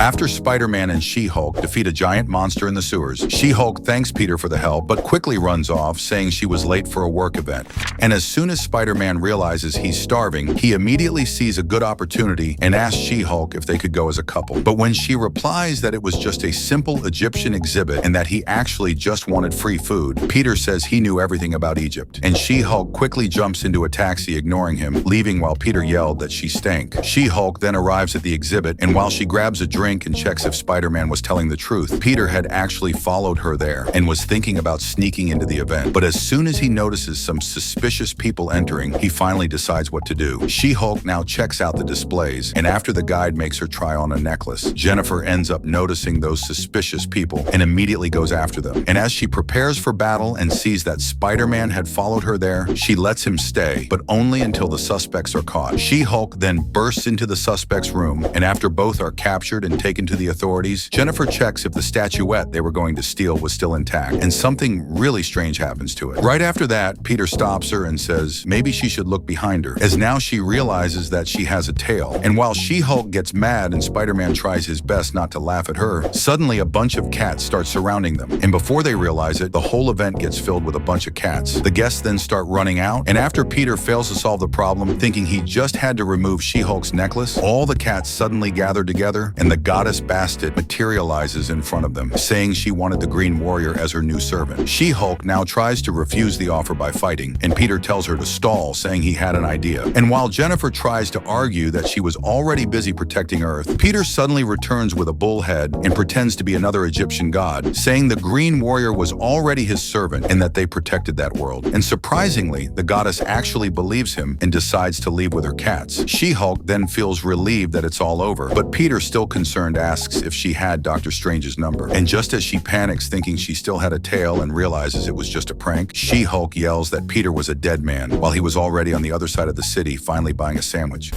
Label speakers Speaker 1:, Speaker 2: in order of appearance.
Speaker 1: After Spider-Man and She-Hulk defeat a giant monster in the sewers, She-Hulk thanks Peter for the help but quickly runs off, saying she was late for a work event. And as soon as Spider-Man realizes he's starving, he immediately sees a good opportunity and asks She-Hulk if they could go as a couple. But when she replies that it was just a simple Egyptian exhibit and that he actually just wanted free food, Peter says he knew everything about Egypt. And She-Hulk quickly jumps into a taxi, ignoring him, leaving while Peter yelled that she stank. She-Hulk then arrives at the exhibit, and while she grabs a drink and checks if Spider-Man was telling the truth, Peter had actually followed her there and was thinking about sneaking into the event. But as soon as he notices some suspicious people entering, he finally decides what to do. She-Hulk now checks out the displays, and after the guide makes her try on a necklace, Jennifer ends up noticing those suspicious people and immediately goes after them. And as she prepares for battle and sees that Spider-Man had followed her there, she lets him stay, but only until the suspects are caught. She-Hulk then bursts into the suspect's room, and after both are captured and taken to the authorities, Jennifer checks if the statuette they were going to steal was still intact, and something really strange happens to it. Right after that, Peter stops her and says maybe she should look behind her, as now she realizes that she has a tail. And while She-Hulk gets mad and Spider-Man tries his best not to laugh at her, suddenly a bunch of cats start surrounding them, and before they realize it, the whole event gets filled with a bunch of cats. The guests then start running out, and after Peter fails to solve the problem, thinking he just had to remove She-Hulk's necklace, all the cats suddenly gather together, and the goddess Bastet materializes in front of them, saying she wanted the Green Warrior as her new servant. She-Hulk now tries to refuse the offer by fighting, and Peter tells her to stall, saying he had an idea. And while Jennifer tries to argue that she was already busy protecting Earth, Peter suddenly returns with a bull head and pretends to be another Egyptian god, saying the Green Warrior was already his servant and that they protected that world. And surprisingly, the goddess actually believes him and decides to leave with her cats. She-Hulk then feels relieved that it's all over, but Peter, still concerned, asks if she had Dr. Strange's number. And just as she panics, thinking she still had a tail and realizes it was just a prank, She-Hulk yells that Peter was a dead man while he was already on the other side of the city, finally buying a sandwich.